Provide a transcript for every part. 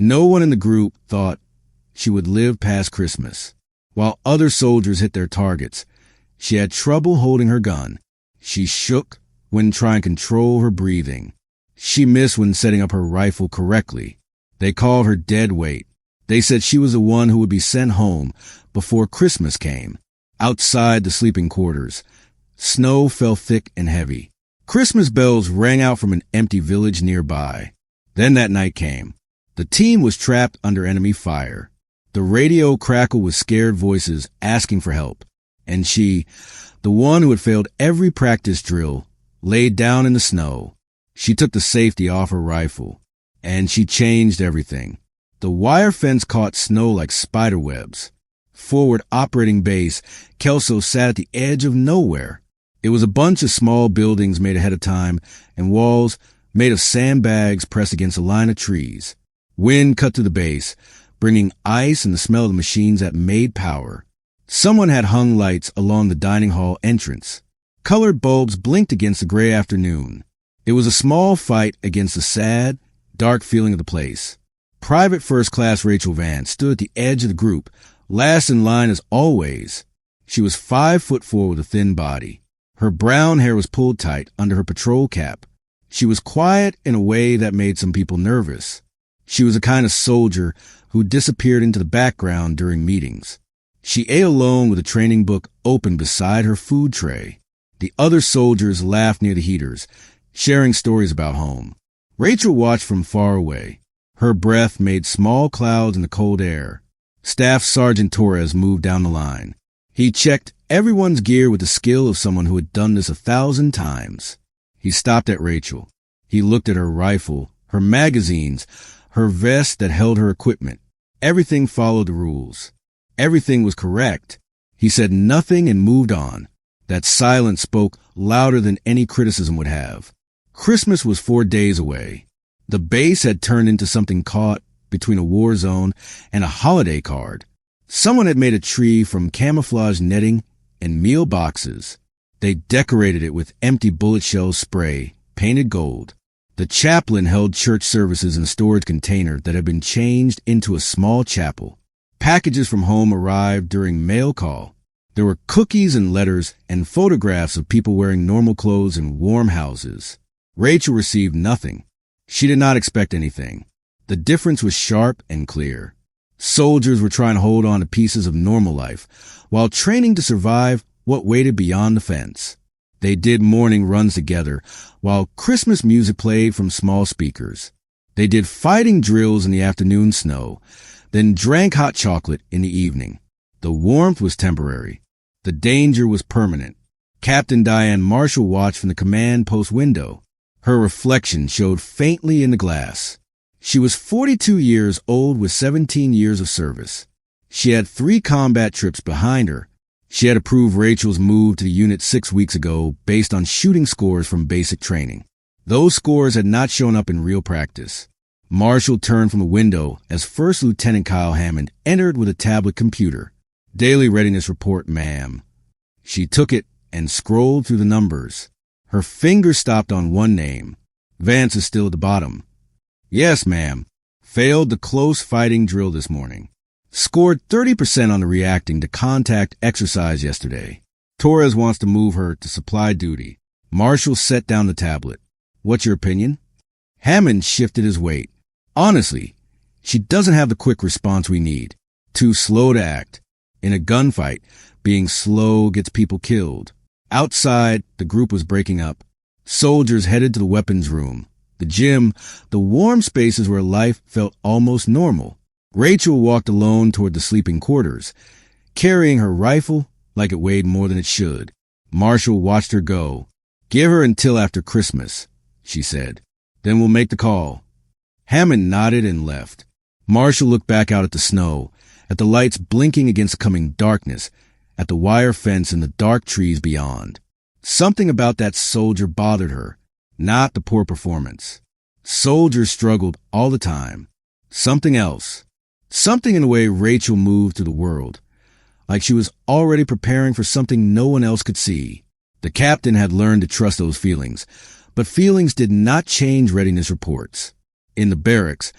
No one in the group thought she would live past Christmas. While other soldiers hit their targets, she had trouble holding her gun. She shook when trying to control her breathing. She missed when setting up her rifle correctly. They called her dead weight. They said she was the one who would be sent home before Christmas came. Outside the sleeping quarters, snow fell thick and heavy. Christmas bells rang out from an empty village nearby. Then that night came. The team was trapped under enemy fire. The radio crackled with scared voices asking for help. And she, the one who had failed every practice drill, laid down in the snow. She took the safety off her rifle, and she changed everything. The wire fence caught snow like spider webs. Forward operating base, Kelso sat at the edge of nowhere. It was a bunch of small buildings made ahead of time and walls made of sandbags pressed against a line of trees. Wind cut through the base, bringing ice and the smell of the machines that made power. Someone had hung lights along the dining hall entrance. Colored bulbs blinked against the gray afternoon. It was a small fight against the sad, dark feeling of the place. Private First Class Rachel Vance stood at the edge of the group, last in line as always. She was 5'4" with a thin body. Her brown hair was pulled tight under her patrol cap. She was quiet in a way that made some people nervous. She was a kind of soldier who disappeared into the background during meetings. She ate alone with a training book open beside her food tray. The other soldiers laughed near the heaters, sharing stories about home. Rachel watched from far away. Her breath made small clouds in the cold air. Staff Sergeant Torres moved down the line. He checked everyone's gear with the skill of someone who had done this 1,000 times. He stopped at Rachel. He looked at her rifle, her magazines, her vest that held her equipment. Everything followed the rules. Everything was correct. He said nothing and moved on. That silence spoke louder than any criticism would have. Christmas was 4 days away. The base had turned into something caught between a war zone and a holiday card. Someone had made a tree from camouflage netting and meal boxes. They decorated it with empty bullet shell spray, painted gold. The chaplain held church services in a storage container that had been changed into a small chapel. Packages from home arrived during mail call. There were cookies and letters and photographs of people wearing normal clothes in warm houses. Rachel received nothing. She did not expect anything. The difference was sharp and clear. Soldiers were trying to hold on to pieces of normal life while training to survive what waited beyond the fence. They did morning runs together while Christmas music played from small speakers. They did fighting drills in the afternoon snow, then drank hot chocolate in the evening. The warmth was temporary. The danger was permanent. Captain Diane Marshall watched from the command post window. Her reflection showed faintly in the glass. She was 42 years old with 17 years of service. She had 3 combat trips behind her. She had approved Rachel's move to the unit 6 weeks ago based on shooting scores from basic training. Those scores had not shown up in real practice. Marshall turned from the window as First Lieutenant Kyle Hammond entered with a tablet computer. Daily readiness report, ma'am. She took it and scrolled through the numbers. Her finger stopped on one name. Vance is still at the bottom. Yes, ma'am. Failed the close fighting drill this morning. Scored 30% on the reacting to contact exercise yesterday. Torres wants to move her to supply duty. Marshall set down the tablet. What's your opinion? Hammond shifted his weight. Honestly, she doesn't have the quick response we need. Too slow to act. In a gunfight, being slow gets people killed. Outside, the group was breaking up. Soldiers headed to the weapons room, the gym, the warm spaces where life felt almost normal. Rachel walked alone toward the sleeping quarters, carrying her rifle like it weighed more than it should. Marshall watched her go. Give her until after Christmas, she said. Then we'll make the call. Hammond nodded and left. Marshall looked back out at the snow, at the lights blinking against the coming darkness, at the wire fence and the dark trees beyond. Something about that soldier bothered her, not the poor performance. Soldiers struggled all the time. Something else. Something in the way Rachel moved through the world, like she was already preparing for something no one else could see. The captain had learned to trust those feelings, but feelings did not change readiness reports. In the barracks,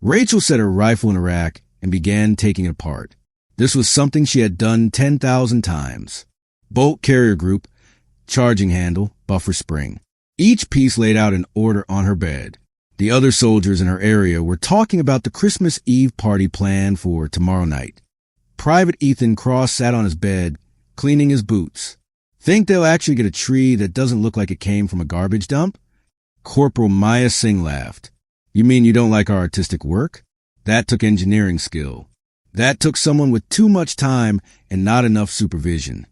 Rachel set her rifle in a rack and began taking it apart. This was something she had done 10,000 times. Bolt carrier group, charging handle, buffer spring. Each piece laid out in order on her bed. The other soldiers in her area were talking about the Christmas Eve party plan for tomorrow night. Private Ethan Cross sat on his bed, cleaning his boots. Think they'll actually get a tree that doesn't look like it came from a garbage dump? Corporal Maya Singh laughed. You mean you don't like our artistic work? That took engineering skill. That took someone with too much time and not enough supervision.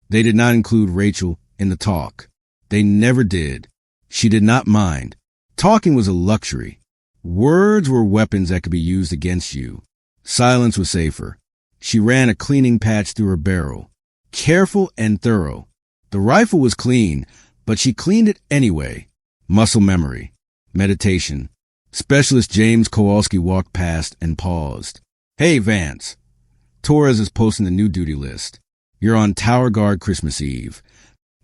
They did not include Rachel in the talk. They never did. She did not mind. Talking was a luxury. Words were weapons that could be used against you. Silence was safer. She ran a cleaning patch through her barrel. Careful and thorough. The rifle was clean, but she cleaned it anyway. Muscle memory. Meditation. Specialist James Kowalski walked past and paused. Hey, Vance. Torres is posting the new duty list. You're on Tower Guard Christmas Eve.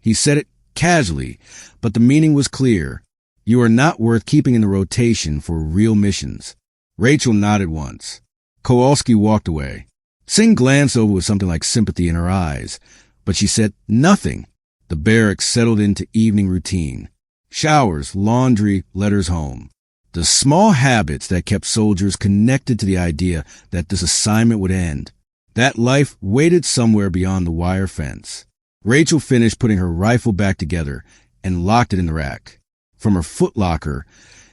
He said it casually, but the meaning was clear. You are not worth keeping in the rotation for real missions. Rachel nodded once. Kowalski walked away. Singh glanced over with something like sympathy in her eyes, but she said nothing. The barracks settled into evening routine. Showers, laundry, letters home. The small habits that kept soldiers connected to the idea that this assignment would end. That life waited somewhere beyond the wire fence. Rachel finished putting her rifle back together and locked it in the rack. From her footlocker,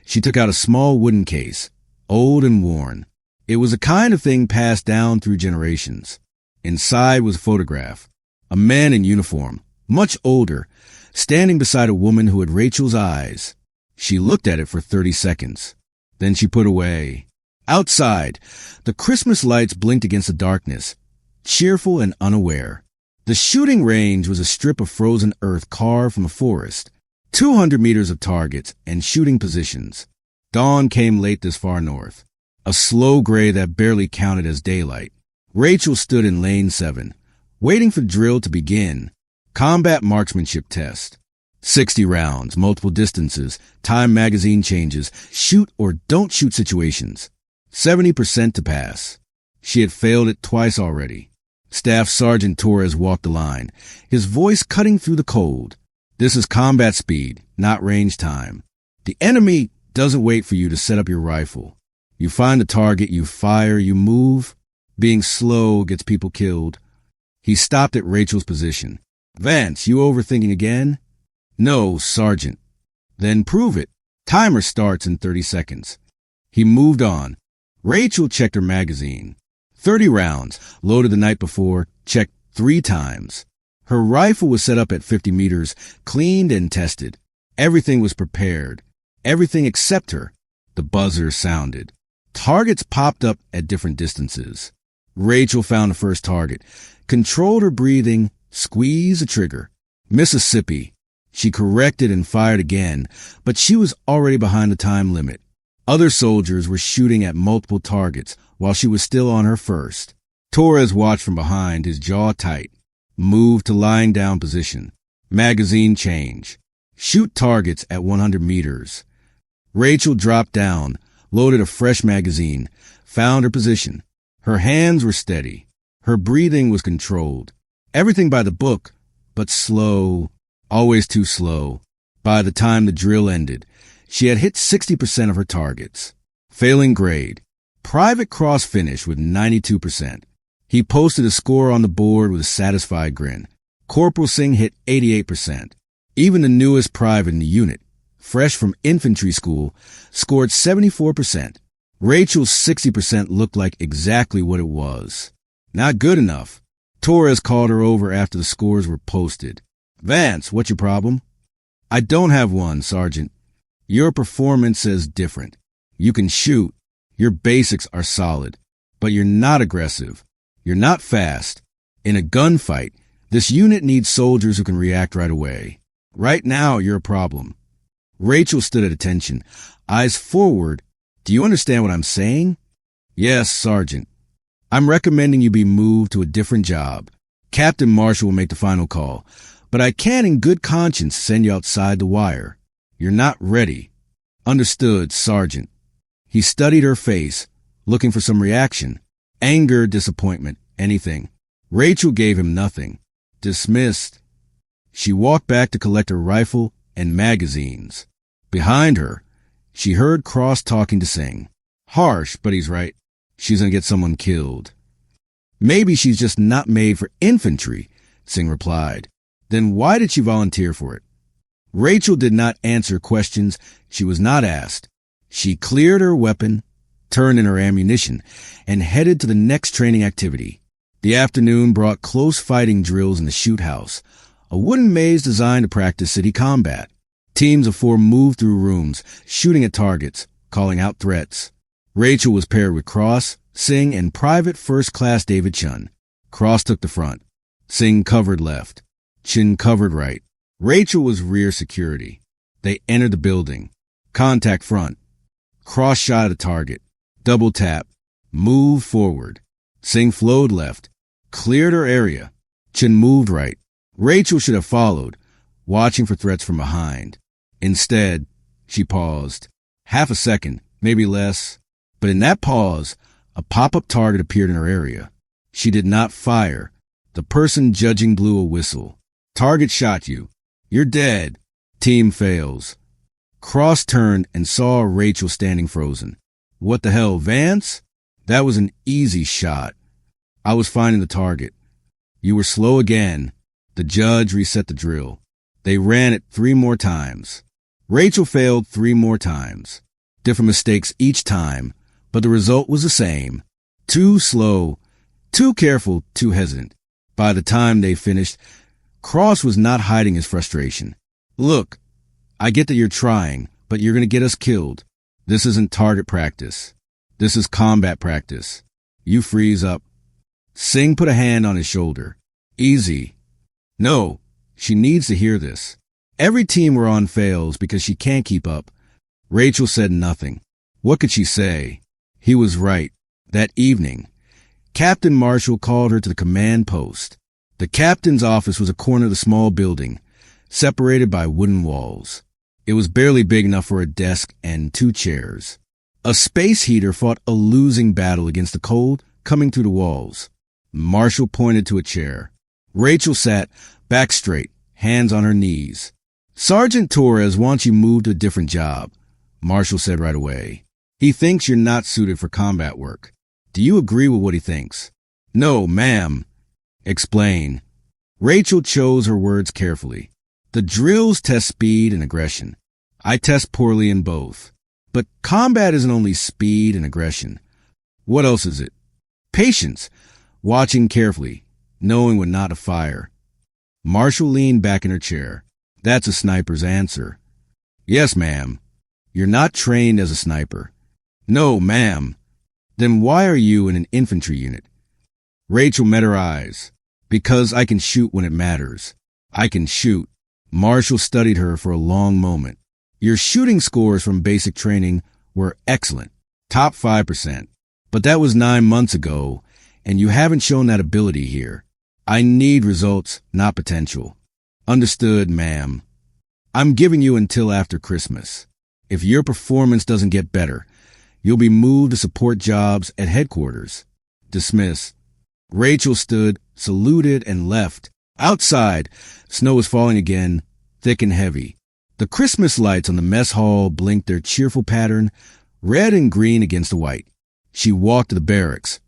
she took out a small wooden case, old and worn. It was a kind of thing passed down through generations. Inside was a photograph. A man in uniform, much older, standing beside a woman who had Rachel's eyes. She looked at it for 30 seconds. Then she put away. Outside, the Christmas lights blinked against the darkness, cheerful and unaware. The shooting range was a strip of frozen earth carved from a forest. 200 meters of targets and shooting positions. Dawn came late this far north. A slow gray that barely counted as daylight. Rachel stood in lane 7, waiting for drill to begin. Combat marksmanship test. 60 rounds, multiple distances, time magazine changes, shoot or don't shoot situations. 70% to pass. She had failed it twice already. Staff Sergeant Torres walked the line, his voice cutting through the cold. This is combat speed, not range time. The enemy doesn't wait for you to set up your rifle. You find the target, you fire, you move. Being slow gets people killed. He stopped at Rachel's position. Vance, you overthinking again? No, Sergeant. Then prove it. Timer starts in 30 seconds. He moved on. Rachel checked her magazine. 30 rounds, loaded the night before, checked 3 times. Her rifle was set up at 50 meters, cleaned and tested. Everything was prepared. Everything except her. The buzzer sounded. Targets popped up at different distances. Rachel found the first target, controlled her breathing, squeezed the trigger. Mississippi. She corrected and fired again, but she was already behind the time limit. Other soldiers were shooting at multiple targets while she was still on her first. Torres watched from behind, his jaw tight. Moved to lying down position. Magazine change. Shoot targets at 100 meters. Rachel dropped down, loaded a fresh magazine, found her position. Her hands were steady. Her breathing was controlled. Everything by the book, but slow, always too slow. By the time the drill ended, she had hit 60% of her targets. Failing grade. Private Cross finished with 92%. He posted a score on the board with a satisfied grin. Corporal Singh hit 88%. Even the newest private in the unit, fresh from infantry school, scored 74%. Rachel's 60% looked like exactly what it was. Not good enough. Torres called her over after the scores were posted. Vance, what's your problem? I don't have one, Sergeant. Your performance is different. You can shoot. Your basics are solid. But you're not aggressive. You're not fast. In a gunfight, this unit needs soldiers who can react right away. Right now, you're a problem. Rachel stood at attention, eyes forward. Do you understand what I'm saying? Yes, Sergeant. I'm recommending you be moved to a different job. Captain Marshall will make the final call, but I can in good conscience send you outside the wire. You're not ready. Understood, Sergeant. He studied her face, looking for some reaction. Anger, disappointment, anything. Rachel gave him nothing. Dismissed. She walked back to collect her rifle and magazines. Behind her, she heard Cross talking to Singh. Harsh, but he's right. She's gonna get someone killed. Maybe she's just not made for infantry, Singh replied. Then why did she volunteer for it? Rachel did not answer questions she was not asked. She cleared her weapon, turned in her ammunition, and headed to the next training activity. The afternoon brought close fighting drills in the shoot house, a wooden maze designed to practice city combat. Teams of 4 moved through rooms, shooting at targets, calling out threats. Rachel was paired with Cross, Singh, and Private First Class David Chun. Cross took the front. Singh covered left. Chun covered right. Rachel was rear security. They entered the building. Contact front. Cross shot at a target. Double tap. Move forward. Singh flowed left. Cleared her area. Chun moved right. Rachel should have followed, watching for threats from behind. Instead, she paused. Half a second, maybe less. But in that pause, a pop-up target appeared in her area. She did not fire. The person judging blew a whistle. Target shot you. You're dead. Team fails. Cross turned and saw Rachel standing frozen. What the hell, Vance? That was an easy shot. I was finding the target. You were slow again. The judge reset the drill. They ran it 3 more times. Rachel failed 3 more times. Different mistakes each time, but the result was the same. Too slow, too careful, too hesitant. By the time they finished, Cross was not hiding his frustration. Look, I get that you're trying, but you're going to get us killed. This isn't target practice. This is combat practice. You freeze up. Singh put a hand on his shoulder. Easy. No, she needs to hear this. Every team we're on fails because she can't keep up. Rachel said nothing. What could she say? He was right. That evening, Captain Marshall called her to the command post. The captain's office was a corner of the small building, separated by wooden walls. It was barely big enough for a desk and 2 chairs. A space heater fought a losing battle against the cold coming through the walls. Marshall pointed to a chair. Rachel sat back straight, hands on her knees. Sergeant Torres wants you moved to a different job, Marshall said right away. He thinks you're not suited for combat work. Do you agree with what he thinks? No, ma'am. Explain. Rachel chose her words carefully. The drills test speed and aggression. I test poorly in both. But combat isn't only speed and aggression. What else is it? Patience. Watching carefully, knowing when not to fire. Marshall leaned back in her chair. That's a sniper's answer. Yes, ma'am. You're not trained as a sniper. No, ma'am. Then why are you in an infantry unit? Rachel met her eyes. Because I can shoot when it matters. I can shoot. Marshall studied her for a long moment. Your shooting scores from basic training were excellent. Top 5%. But that was 9 months ago, and you haven't shown that ability here. I need results, not potential. Understood, ma'am. I'm giving you until after Christmas. If your performance doesn't get better, you'll be moved to support jobs at headquarters. Dismissed. Rachel stood, saluted, and left. Outside, snow was falling again, thick and heavy. The Christmas lights on the mess hall blinked their cheerful pattern, red and green against the white. She walked to the barracks,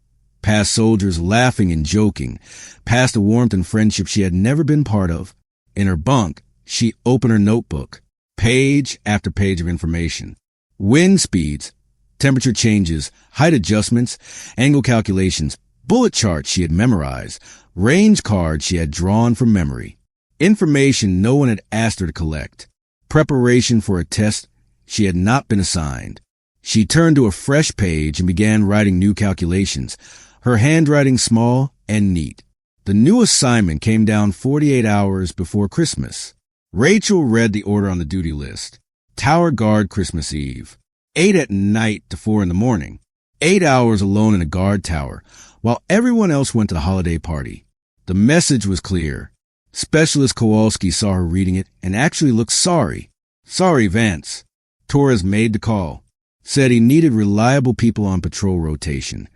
past soldiers laughing and joking, past a warmth and friendship she had never been part of. In her bunk, she opened her notebook, page after page of information. Wind speeds, temperature changes, height adjustments, angle calculations, bullet charts she had memorized, range cards she had drawn from memory. Information no one had asked her to collect. Preparation for a test she had not been assigned. She turned to a fresh page and began writing new calculations, her handwriting small and neat. The new assignment came down 48 hours before Christmas. Rachel read the order on the duty list. Tower guard Christmas Eve. 8 at night to 4 in the morning. 8 hours alone in a guard tower, while everyone else went to the holiday party. The message was clear. Specialist Kowalski saw her reading it and actually looked sorry. Sorry, Vance. Torres made the call. Said he needed reliable people on patrol rotation.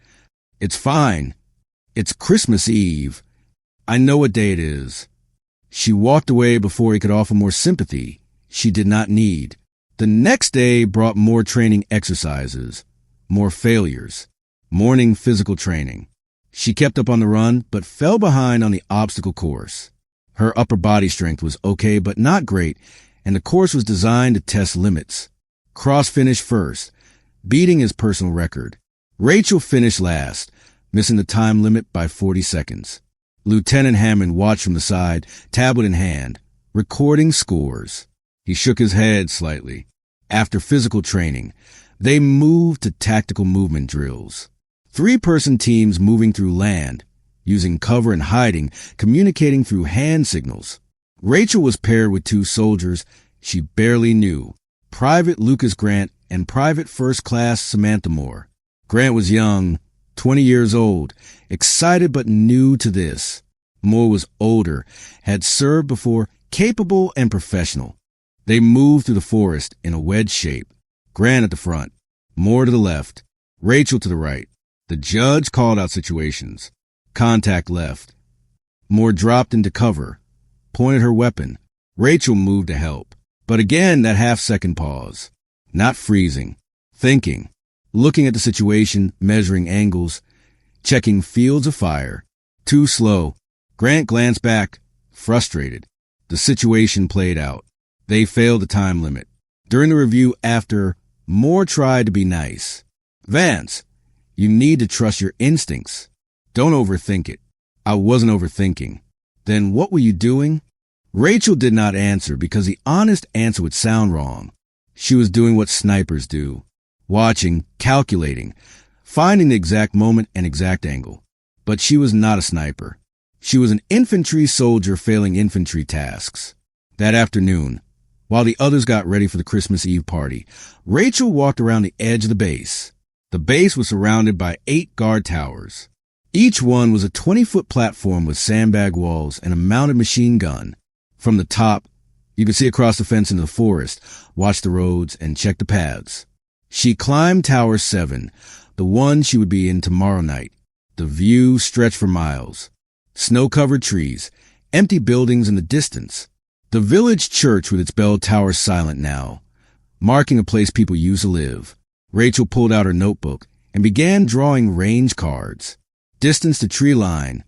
It's fine. It's Christmas Eve. I know what day it is. She walked away before he could offer more sympathy she did not need. The next day brought more training exercises, more failures, morning physical training. She kept up on the run, but fell behind on the obstacle course. Her upper body strength was okay, but not great, and the course was designed to test limits. Cross finished first, beating his personal record. Rachel finished last, missing the time limit by 40 seconds. Lieutenant Hammond watched from the side, tablet in hand, recording scores. He shook his head slightly. After physical training, they moved to tactical movement drills. 3-person teams moving through land, using cover and hiding, communicating through hand signals. Rachel was paired with 2 soldiers she barely knew, Private Lucas Grant and Private First Class Samantha Moore. Grant was young, 20 years old, excited but new to this. Moore was older, had served before, capable and professional. They moved through the forest in a wedge shape. Grant at the front, Moore to the left, Rachel to the right. The judge called out situations. Contact left. Moore dropped into cover, pointed her weapon. Rachel moved to help. But again, that half-second pause. Not freezing. Thinking. Looking at the situation, measuring angles, checking fields of fire. Too slow. Grant glanced back, frustrated. The situation played out. They failed the time limit. During the review after, Moore tried to be nice. Vance, you need to trust your instincts. Don't overthink it. I wasn't overthinking. Then what were you doing? Rachel did not answer because the honest answer would sound wrong. She was doing what snipers do. Watching, calculating, finding the exact moment and exact angle. But she was not a sniper. She was an infantry soldier failing infantry tasks. That afternoon, while the others got ready for the Christmas Eve party, Rachel walked around the edge of the base. The base was surrounded by 8 guard towers. Each one was a 20-foot platform with sandbag walls and a mounted machine gun. From the top, you could see across the fence into the forest, watch the roads, and check the paths. She climbed Tower 7, the one she would be in tomorrow night. The view stretched for miles. Snow-covered trees, empty buildings in the distance. The village church with its bell tower silent now, marking a place people used to live. Rachel pulled out her notebook and began drawing range cards. Distance to tree line,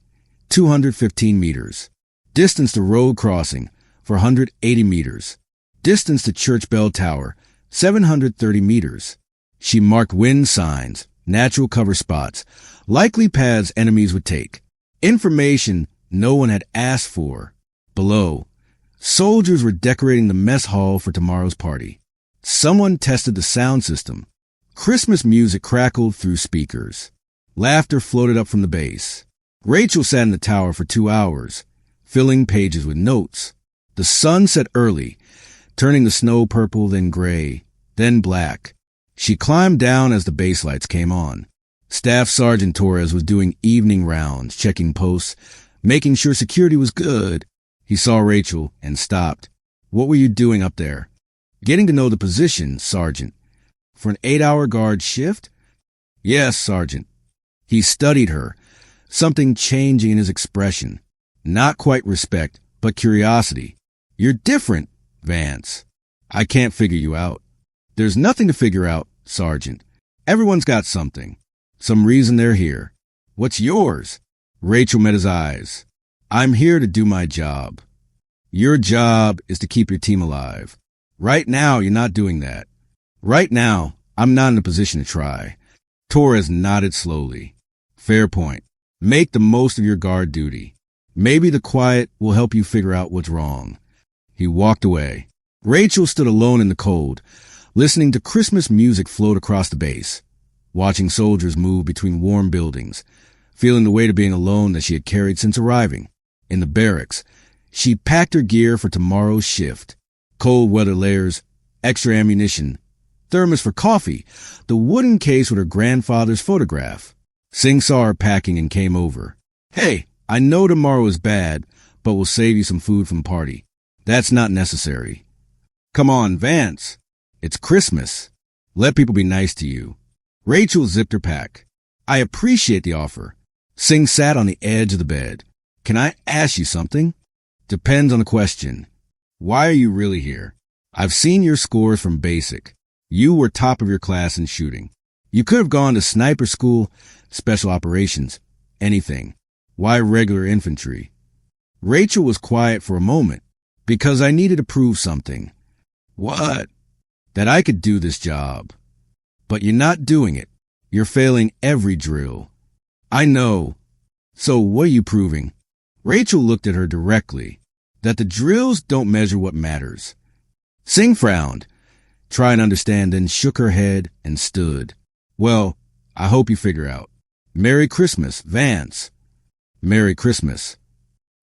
215 meters. Distance to road crossing, 480 meters. Distance to church bell tower, 730 meters. She marked wind signs, natural cover spots, likely paths enemies would take. Information no one had asked for. Below, soldiers were decorating the mess hall for tomorrow's party. Someone tested the sound system. Christmas music crackled through speakers. Laughter floated up from the base. Rachel sat in the tower for 2 hours, filling pages with notes. The sun set early, turning the snow purple, then gray, then black. She climbed down as the base lights came on. Staff Sergeant Torres was doing evening rounds, checking posts, making sure security was good. He saw Rachel and stopped. What were you doing up there? Getting to know the position, Sergeant. For an 8-hour guard shift? Yes, Sergeant. He studied her, something changing in his expression. Not quite respect, but curiosity. You're different, Vance. I can't figure you out. There's nothing to figure out, Sergeant. Everyone's got something. Some reason they're here. What's yours? Rachel met his eyes. I'm here to do my job. Your job is to keep your team alive. Right now, you're not doing that. Right now, I'm not in a position to try. Torres nodded slowly. Fair point. Make the most of your guard duty. Maybe the quiet will help you figure out what's wrong. He walked away. Rachel stood alone in the cold, listening to Christmas music float across the base, watching soldiers move between warm buildings, feeling the weight of being alone that she had carried since arriving. In the barracks, she packed her gear for tomorrow's shift. Cold weather layers, extra ammunition, thermos for coffee, the wooden case with her grandfather's photograph. Singh saw her packing and came over. Hey, I know tomorrow is bad, but we'll save you some food from the party. That's not necessary. Come on, Vance. It's Christmas. Let people be nice to you. Rachel zipped her pack. I appreciate the offer. Singh sat on the edge of the bed. Can I ask you something? Depends on the question. Why are you really here? I've seen your scores from basic. You were top of your class in shooting. You could have gone to sniper school, special operations, anything. Why regular infantry? Rachel was quiet for a moment. Because I needed to prove something. What? That I could do this job. But you're not doing it. You're failing every drill. I know. So what are you proving? Rachel looked at her directly. That the drills don't measure what matters. Singh frowned, tried to understand, then shook her head and stood. Well, I hope you figure out. Merry Christmas, Vance. Merry Christmas.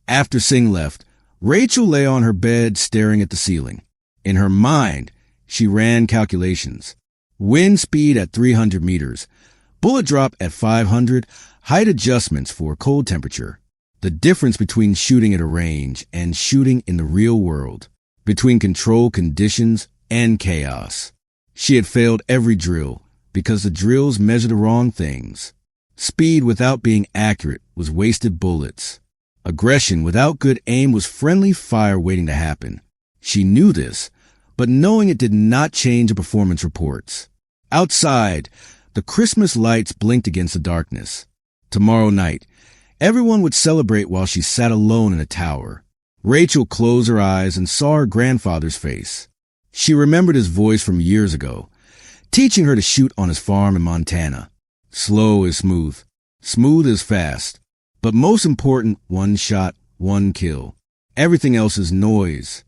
After Singh left, Rachel lay on her bed staring at the ceiling. In her mind, she ran calculations. Wind speed at 300 meters, bullet drop at 500, height adjustments for cold temperature. The difference between shooting at a range and shooting in the real world, between controlled conditions and chaos. She had failed every drill because the drills measured the wrong things. Speed without being accurate was wasted bullets. Aggression without good aim was friendly fire waiting to happen. She knew this, but knowing it did not change the performance reports. Outside, the Christmas lights blinked against the darkness. Tomorrow night, everyone would celebrate while she sat alone in a tower. Rachel closed her eyes and saw her grandfather's face. She remembered his voice from years ago, teaching her to shoot on his farm in Montana. Slow is smooth. Smooth is fast. But most important, one shot, one kill. Everything else is noise.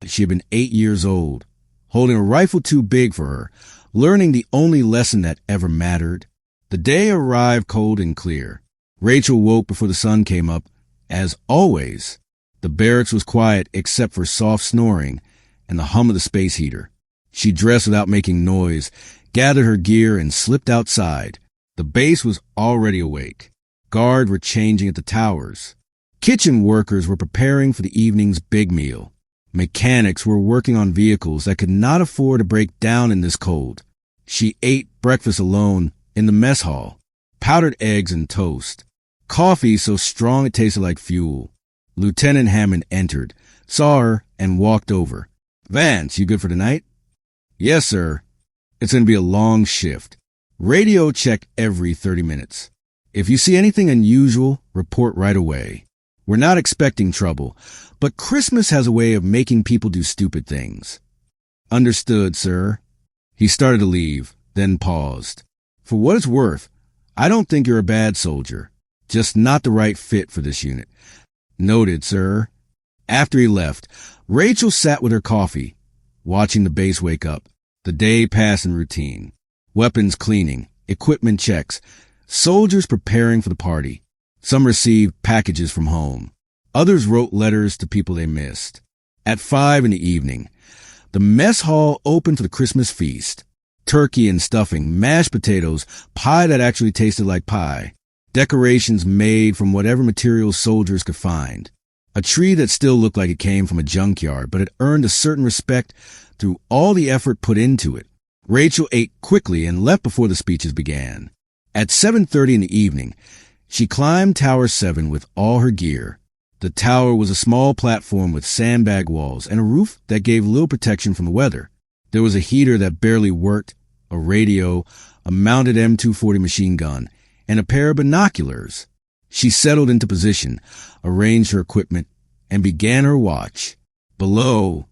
She had been 8 years old, holding a rifle too big for her, learning the only lesson that ever mattered. The day arrived cold and clear. Rachel woke before the sun came up. As always, the barracks was quiet except for soft snoring and the hum of the space heater. She dressed without making noise, gathered her gear, and slipped outside. The base was already awake. Guards were changing at the towers. Kitchen workers were preparing for the evening's big meal. Mechanics were working on vehicles that could not afford to break down in this cold. She ate breakfast alone in the mess hall. Powdered eggs and toast. Coffee so strong it tasted like fuel. Lieutenant Hammond entered, saw her, and walked over. Vance, you good for tonight? Yes, sir. It's going to be a long shift. Radio check every 30 minutes. If you see anything unusual, report right away. We're not expecting trouble, but Christmas has a way of making people do stupid things. Understood, sir. He started to leave, then paused. For what it's worth, I don't think you're a bad soldier. Just not the right fit for this unit. Noted, sir. After he left, Rachel sat with her coffee, watching the base wake up. The day passed in routine. Weapons cleaning, equipment checks, soldiers preparing for the party. Some received packages from home. Others wrote letters to people they missed. At 5 in the evening, the mess hall opened for the Christmas feast. Turkey and stuffing, mashed potatoes, pie that actually tasted like pie. Decorations made from whatever materials soldiers could find. A tree that still looked like it came from a junkyard, but it earned a certain respect through all the effort put into it. Rachel ate quickly and left before the speeches began. At 7:30 in the evening, she climbed Tower 7 with all her gear. The tower was a small platform with sandbag walls and a roof that gave little protection from the weather. There was a heater that barely worked, a radio, a mounted M240 machine gun, and a pair of binoculars. She settled into position, arranged her equipment, and began her watch. Below,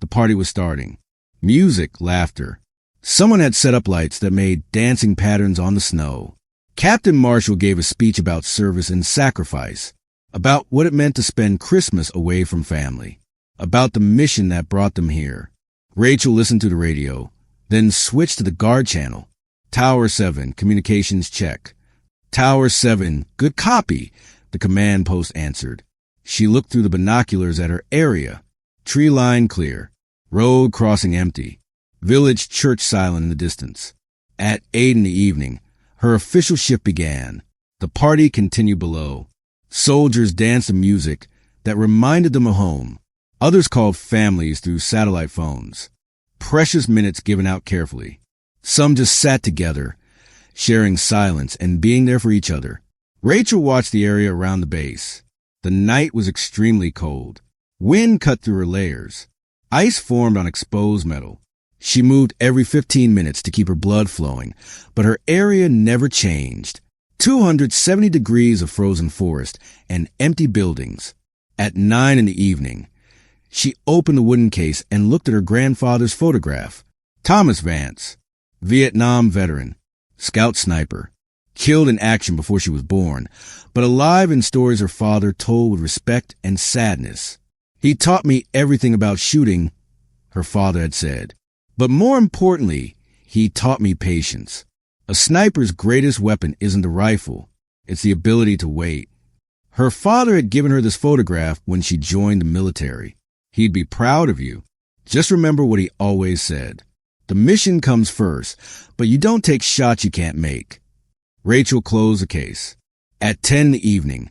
the party was starting. Music, laughter. Someone had set up lights that made dancing patterns on the snow. Captain Marshall gave a speech about service and sacrifice, about what it meant to spend Christmas away from family, about the mission that brought them here. Rachel listened to the radio, then switched to the guard channel. Tower 7, communications check. Tower 7, good copy, the command post answered. She looked through the binoculars at her area. Tree line clear. Road crossing empty. Village church silent in the distance. At 8 in the evening, her official shift began. The party continued below. Soldiers danced to music that reminded them of home. Others called families through satellite phones. Precious minutes given out carefully. Some just sat together, sharing silence and being there for each other. Rachel watched the area around the base. The night was extremely cold. Wind cut through her layers. Ice formed on exposed metal. She moved every 15 minutes to keep her blood flowing, but her area never changed. 270 degrees of frozen forest and empty buildings. At 9 in the evening, she opened the wooden case and looked at her grandfather's photograph. Thomas Vance, Vietnam veteran, scout sniper, killed in action before she was born, but alive in stories her father told with respect and sadness. He taught me everything about shooting, her father had said. But more importantly, he taught me patience. A sniper's greatest weapon isn't the rifle. It's the ability to wait. Her father had given her this photograph when she joined the military. He'd be proud of you. Just remember what he always said. The mission comes first, but you don't take shots you can't make. Rachel closed the case. At 10 in the evening,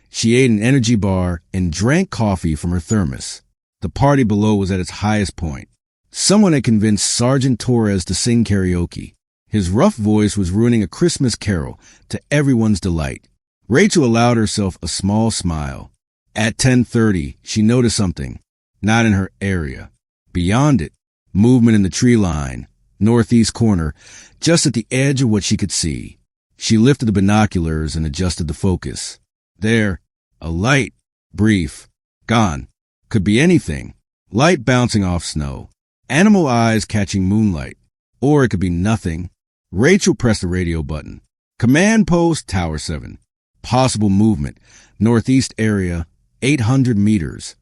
she ate an energy bar and drank coffee from her thermos. The party below was at its highest point. Someone had convinced Sergeant Torres to sing karaoke. His rough voice was ruining a Christmas carol to everyone's delight. Rachel allowed herself a small smile. At 10:30, she noticed something. Not in her area. Beyond it, movement in the tree line, northeast corner, just at the edge of what she could see. She lifted the binoculars and adjusted the focus. There, a light, brief, gone. Could be anything. Light bouncing off snow. Animal eyes catching moonlight. Or it could be nothing. Rachel pressed the radio button. Command post, Tower 7. Possible movement. Northeast area, 800 meters.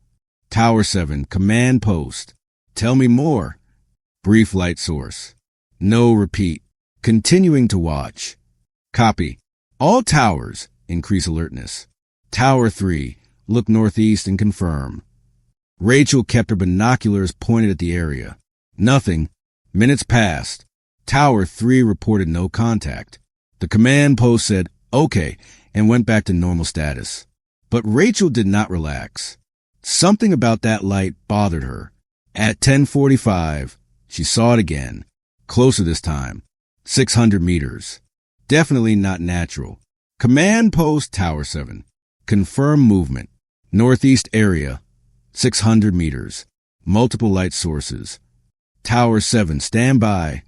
Tower 7, command post. Tell me more. Brief light source. No repeat. Continuing to watch. Copy. All towers, increase alertness. Tower 3, look northeast and confirm. Rachel kept her binoculars pointed at the area. Nothing. Minutes passed. Tower 3 reported no contact. The command post said, okay, and went back to normal status. But Rachel did not relax. Something about that light bothered her. At 10:45, she saw it again. Closer this time. 600 meters. Definitely not natural. Command post, Tower 7. Confirm movement. Northeast area. 600 meters. Multiple light sources. Tower 7, stand by.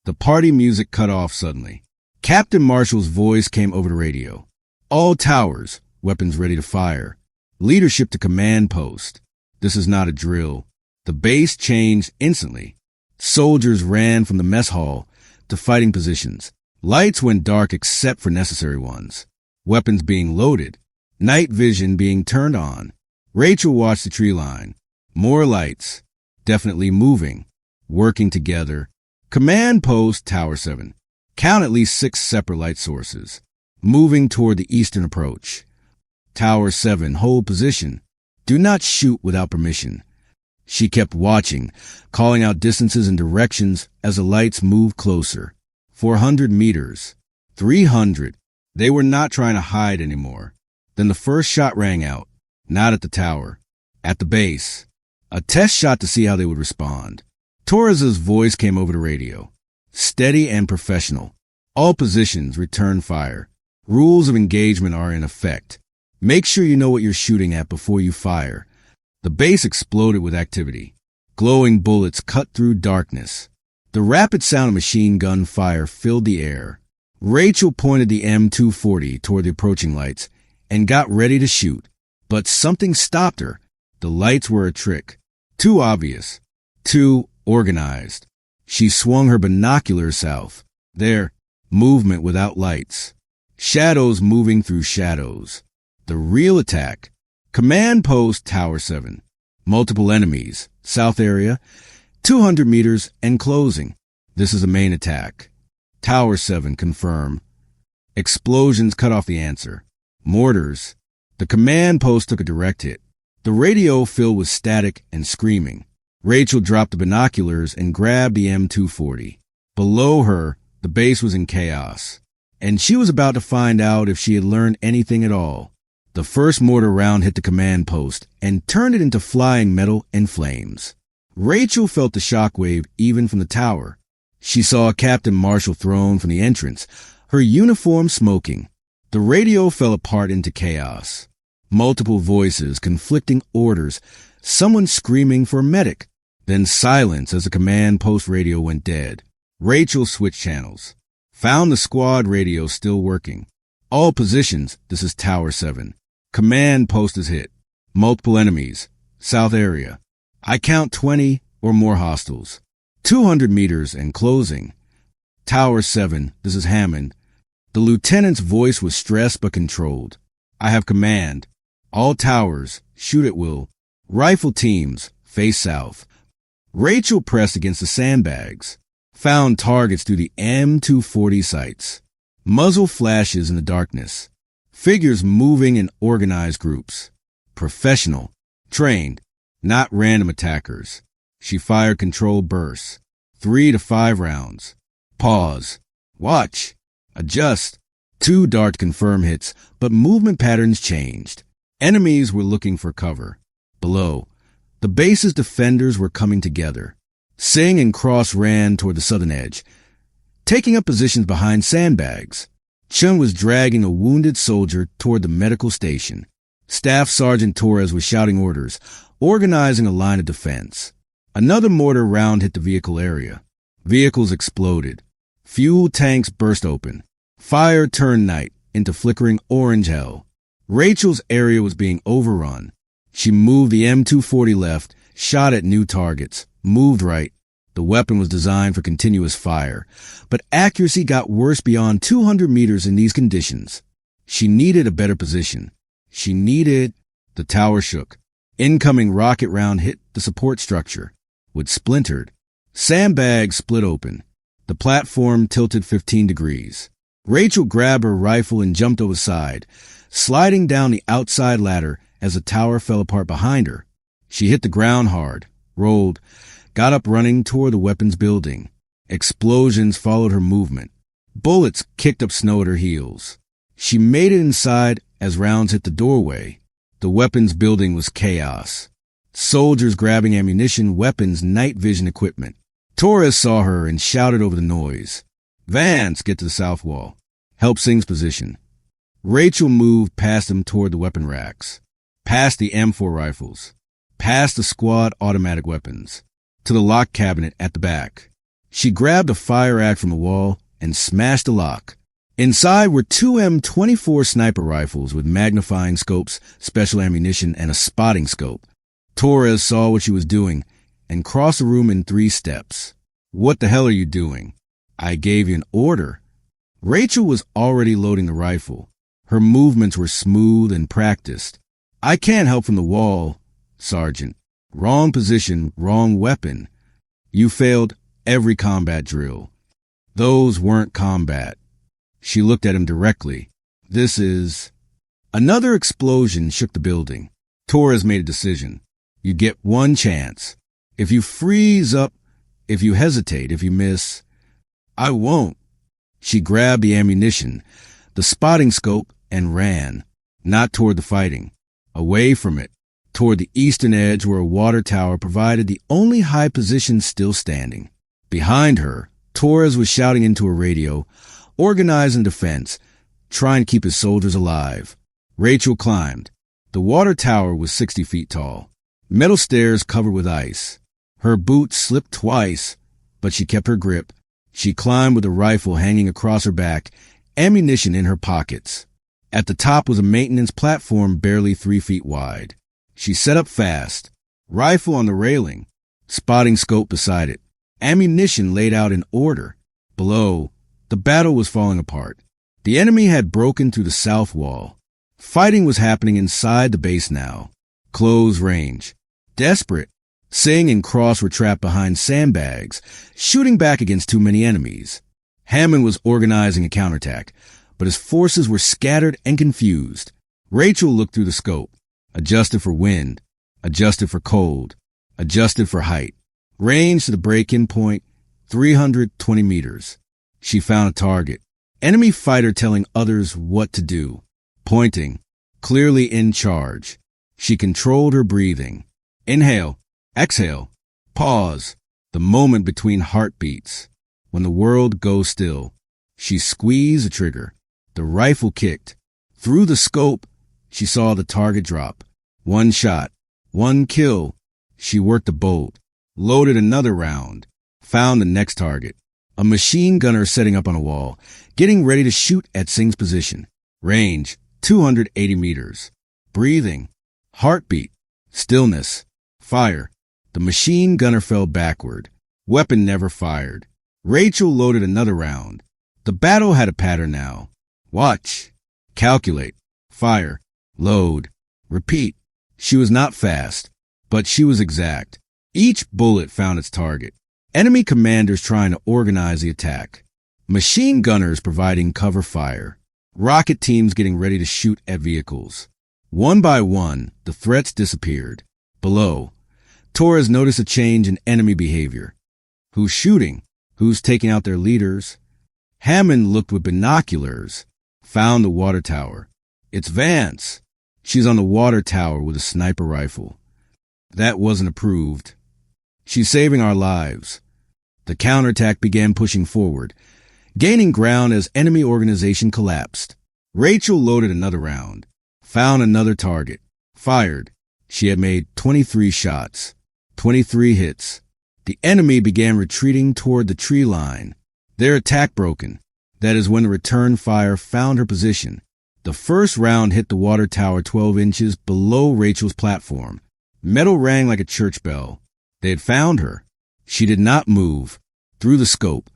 The party music cut off suddenly. Captain Marshall's voice came over the radio. All towers, weapons ready to fire. Leadership to command post. This is not a drill. The base changed instantly. Soldiers ran from the mess hall to fighting positions. Lights went dark except for necessary ones. Weapons being loaded. Night vision being turned on. Rachel watched the tree line. More lights. Definitely moving. Working together. Command post, Tower 7. Count at least 6 separate light sources. Moving toward the eastern approach. Tower 7, hold position. Do not shoot without permission. She kept watching, calling out distances and directions as the lights moved closer. 400 meters. 300. They were not trying to hide anymore. Then the first shot rang out. Not at the tower. At the base. A test shot to see how they would respond. Torres's voice came over the radio. Steady and professional. All positions return fire. Rules of engagement are in effect. Make sure you know what you're shooting at before you fire. The base exploded with activity. Glowing bullets cut through darkness. The rapid sound of machine gun fire filled the air. Rachel pointed the M240 toward the approaching lights and got ready to shoot. But something stopped her. The lights were a trick. Too obvious. Too organized. She swung her binoculars south. There, movement without lights. Shadows moving through shadows. The real attack. Command post, Tower 7. Multiple enemies. South area. 200 meters and closing. This is the main attack. Tower 7, confirm. Explosions cut off the answer. Mortars. The command post took a direct hit. The radio filled with static and screaming. Rachel dropped the binoculars and grabbed the M240. Below her, the base was in chaos. And she was about to find out if she had learned anything at all. The first mortar round hit the command post and turned it into flying metal and flames. Rachel felt the shockwave even from the tower. She saw a Captain Marshall thrown from the entrance, her uniform smoking. The radio fell apart into chaos. Multiple voices, conflicting orders, someone screaming for a medic. Then silence as the command post radio went dead. Rachel switched channels. Found the squad radio still working. All positions, this is Tower 7. Command post is hit. Multiple enemies. South area. I count 20 or more hostiles. 200 meters and closing. Tower 7, this is Hammond. The lieutenant's voice was stressed but controlled. I have command. All towers, shoot at will. Rifle teams, face south. Rachel pressed against the sandbags. Found targets through the M240 sights. Muzzle flashes in the darkness. Figures moving in organized groups. Professional. Trained. Not random attackers. She fired controlled bursts. 3 to 5 rounds. Pause. Watch. Adjust. 2 dart confirm hits, but movement patterns changed. Enemies were looking for cover. Below, the base's defenders were coming together. Singh and Cross ran toward the southern edge, taking up positions behind sandbags. Chun was dragging a wounded soldier toward the medical station. Staff Sergeant Torres was shouting orders, organizing a line of defense. Another mortar round hit the vehicle area. Vehicles exploded. Fuel tanks burst open. Fire turned night into flickering orange hell. Rachel's area was being overrun. She moved the M240 left, shot at new targets, moved right. The weapon was designed for continuous fire, but accuracy got worse beyond 200 meters in these conditions. She needed a better position. The tower shook. Incoming rocket round hit the support structure. Wood splintered. Sandbags split open. The platform tilted 15 degrees. Rachel grabbed her rifle and jumped over the side, sliding down the outside ladder as the tower fell apart behind her. She hit the ground hard, rolled, got up running toward the weapons building. Explosions followed her movement. Bullets kicked up snow at her heels. She made it inside as rounds hit the doorway. The weapons building was chaos. Soldiers grabbing ammunition, weapons, night vision equipment. Torres saw her and shouted over the noise. Vance, get to the south wall. Help Singh's position. Rachel moved past them toward the weapon racks. Past the M4 rifles. Past the squad automatic weapons. To the lock cabinet at the back. She grabbed a fire axe from the wall and smashed the lock. Inside were 2 M24 sniper rifles with magnifying scopes, special ammunition, and a spotting scope. Torres saw what she was doing and crossed the room in 3 steps. What the hell are you doing? I gave you an order. Rachel was already loading the rifle. Her movements were smooth and practiced. I can't help from the wall, Sergeant. Wrong position, wrong weapon. You failed every combat drill. Those weren't combat. She looked at him directly. This is... Another explosion shook the building. Torres made a decision. You get one chance. If you freeze up, if you hesitate, if you miss... I won't. She grabbed the ammunition, the spotting scope, and ran. Not toward the fighting. Away from it. Toward the eastern edge where a water tower provided the only high position still standing. Behind her, Torres was shouting into a radio, organizing defense, trying to keep his soldiers alive. Rachel climbed. The water tower was 60 feet tall. Metal stairs covered with ice. Her boots slipped twice, but she kept her grip. She climbed with a rifle hanging across her back, ammunition in her pockets. At the top was a maintenance platform barely 3 feet wide. She set up fast. Rifle on the railing. Spotting scope beside it. Ammunition laid out in order. Below, the battle was falling apart. The enemy had broken through the south wall. Fighting was happening inside the base now. Close range. Desperate. Singh and Cross were trapped behind sandbags, shooting back against too many enemies. Hammond was organizing a counterattack, but his forces were scattered and confused. Rachel looked through the scope, adjusted for wind, adjusted for cold, adjusted for height. Range to the break-in point, 320 meters. She found a target. Enemy fighter telling others what to do. Pointing, clearly in charge. She controlled her breathing. Inhale. Exhale. Pause. The moment between heartbeats. when the world goes still. She squeezed the trigger. The rifle kicked. Through the scope, she saw the target drop. One shot. One kill. She worked the bolt. Loaded another round. Found the next target. A machine gunner setting up on a wall, getting ready to shoot at Singh's position. Range, 280 meters. Breathing. Heartbeat. Stillness. Fire. The machine gunner fell backward. Weapon never fired. Rachel loaded another round. The battle had a pattern now. Watch. Calculate. Fire. Load. Repeat. She was not fast, but she was exact. Each bullet found its target. Enemy commanders trying to organize the attack. Machine gunners providing cover fire. Rocket teams getting ready to shoot at vehicles. One by one, the threats disappeared. Below, Torres noticed a change in enemy behavior. Who's shooting? Who's taking out their leaders? Hammond looked with binoculars. Found the water tower. It's Vance. She's on the water tower with a sniper rifle. That wasn't approved. She's saving our lives. The counterattack began pushing forward, gaining ground as enemy organization collapsed. Rachel loaded another round. Found another target. Fired. She had made 23 shots. 23 hits. The enemy began retreating toward the tree line. Their attack broken. That is when the return fire found her position. The first round hit the water tower 12 inches below Rachel's platform. Metal rang like a church bell. They had found her. She did not move. Through the scope,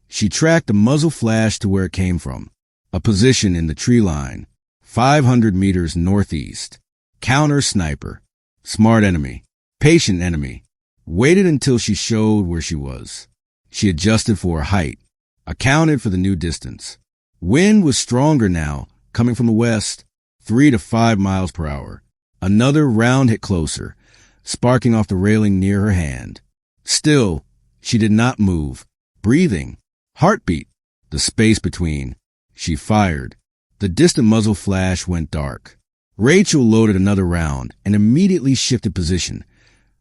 she tracked the muzzle flash to where it came from. A position in the tree line, 500 meters northeast. Counter sniper. Smart enemy. Patient enemy. Waited until she showed where she was. She adjusted for her height. Accounted for the new distance. Wind was stronger now, coming from the west, 3 to 5 miles per hour. Another round hit closer, sparking off the railing near her hand. Still, she did not move. Breathing. Heartbeat. The space between. She fired. The distant muzzle flash went dark. Rachel loaded another round and immediately shifted position,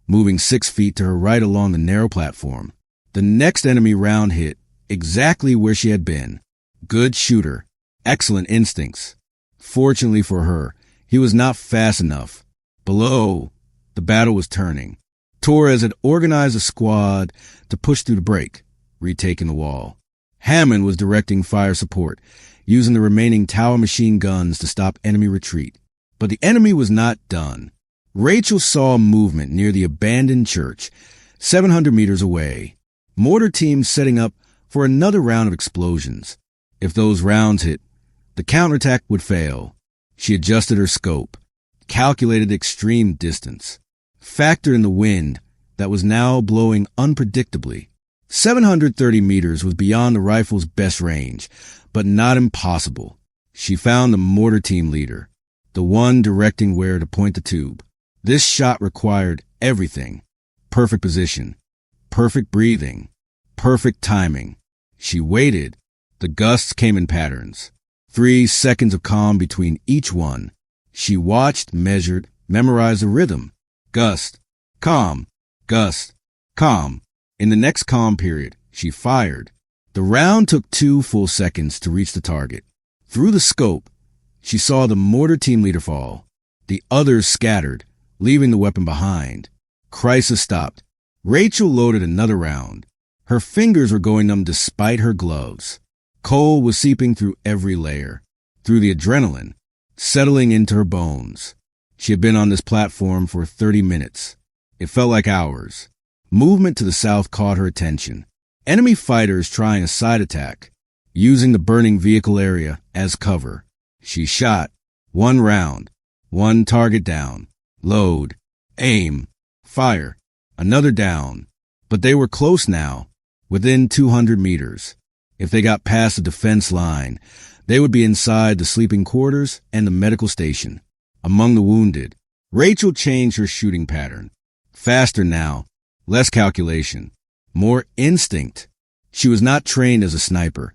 moving 6 feet to her right along the narrow platform. The next enemy round hit exactly where she had been. Good shooter. Excellent instincts. Fortunately for her, he was not fast enough. Below, the battle was turning. Torres had organized a squad to push through the break, retaking the wall. Hammond was directing fire support, using the remaining tower machine guns to stop enemy retreat. But the enemy was not done. Rachel saw movement near the abandoned church, 700 meters away. Mortar teams setting up for another round of explosions. If those rounds hit, the counterattack would fail. She adjusted her scope, calculated extreme distance, factored in the wind that was now blowing unpredictably. 730 meters was beyond the rifle's best range, but not impossible. She found the mortar team leader, the one directing where to point the tube. This shot required everything. Perfect position, perfect breathing, perfect timing. She waited. The gusts came in patterns. 3 seconds of calm between each one. She watched, measured, memorized the rhythm. Gust, calm, gust, calm. In the next calm period, she fired. The round took 2 full seconds to reach the target. Through the scope, she saw the mortar team leader fall. The others scattered, leaving the weapon behind. Crisis stopped. Rachel loaded another round. Her fingers were going numb despite her gloves. Cold was seeping through every layer, through the adrenaline, settling into her bones. She had been on this platform for 30 minutes. It felt like hours. Movement to the south caught her attention. Enemy fighters trying a side attack, using the burning vehicle area as cover. She shot. 1 round. 1 target down. Load. Aim. Fire. Another down. But they were close now, within 200 meters. If they got past the defense line, they would be inside the sleeping quarters and the medical station. Among the wounded, Rachel changed her shooting pattern. Faster now, less calculation, more instinct. She was not trained as a sniper,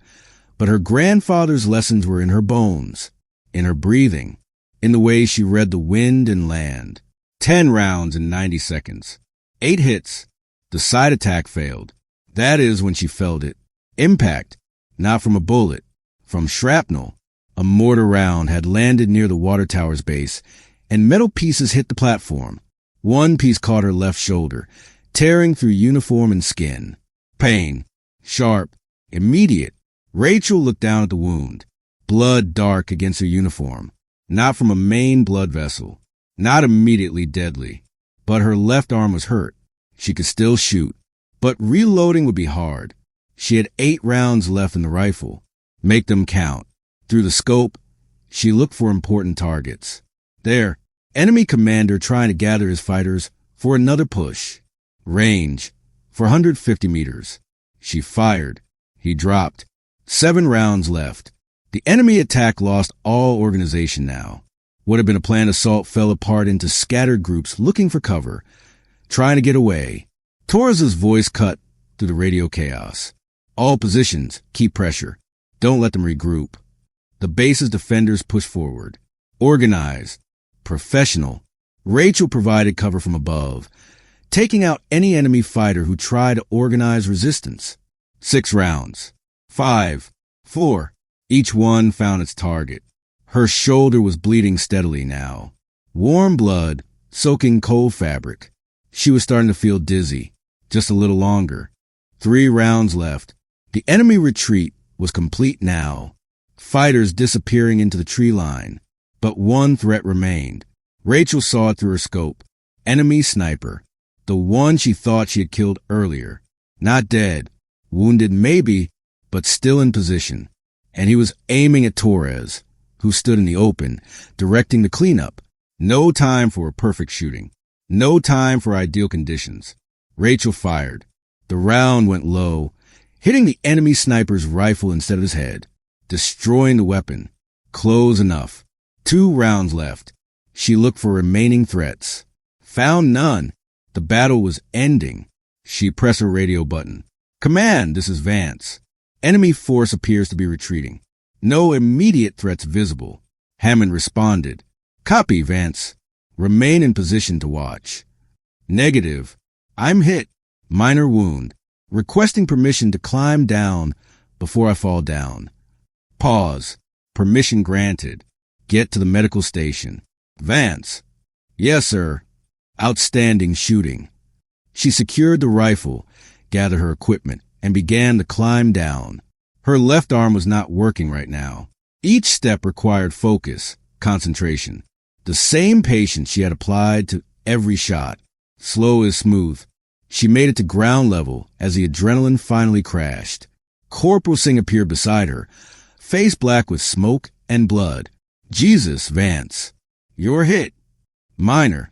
but her grandfather's lessons were in her bones, in her breathing, in the way she read the wind and land. 10 rounds in 90 seconds. 8 hits. The side attack failed. That is when she felt it. Impact, not from a bullet, from shrapnel. A mortar round had landed near the water tower's base, and metal pieces hit the platform. One piece caught her left shoulder, tearing through uniform and skin. Pain. Sharp. Immediate. Rachel looked down at the wound. Blood dark against her uniform. Not from a main blood vessel. Not immediately deadly. But her left arm was hurt. She could still shoot. But reloading would be hard. She had 8 rounds left in the rifle. Make them count. Through the scope, she looked for important targets. There, enemy commander trying to gather his fighters for another push. Range, 450 meters. She fired. He dropped. 7 rounds left. The enemy attack lost all organization now. What had been a planned assault fell apart into scattered groups looking for cover, trying to get away. Torres's voice cut through the radio chaos. All positions, keep pressure. Don't let them regroup. The base's defenders pushed forward. Organized. Professional. Rachel provided cover from above, taking out any enemy fighter who tried to organize resistance. 6 rounds. 5. 4. Each one found its target. Her shoulder was bleeding steadily now. Warm blood, soaking cold fabric. She was starting to feel dizzy. Just a little longer. 3 rounds left. The enemy retreat was complete now. Fighters disappearing into the tree line. But one threat remained. Rachel saw it through her scope. Enemy sniper. The one she thought she had killed earlier. Not dead. Wounded maybe, but still in position. And he was aiming at Torres, who stood in the open, directing the cleanup. No time for a perfect shooting. No time for ideal conditions. Rachel fired. The round went low, hitting the enemy sniper's rifle instead of his head, destroying the weapon. Close enough. 2 rounds left. She looked for remaining threats. Found none. The battle was ending. She pressed her radio button. Command, this is Vance. Enemy force appears to be retreating. No immediate threats visible. Hammond responded. Copy, Vance. Remain in position to watch. Negative. I'm hit. Minor wound. Requesting permission to climb down before I fall down. Pause. Permission granted. Get to the medical station. Vance. Yes, sir. Outstanding shooting. She secured the rifle, gathered her equipment, and began to climb down. Her left arm was not working right now. Each step required focus, concentration. The same patience she had applied to every shot. Slow as smooth. She made it to ground level as the adrenaline finally crashed. Corporal Singh appeared beside her, face black with smoke and blood. Jesus, Vance. You're hit. Minor.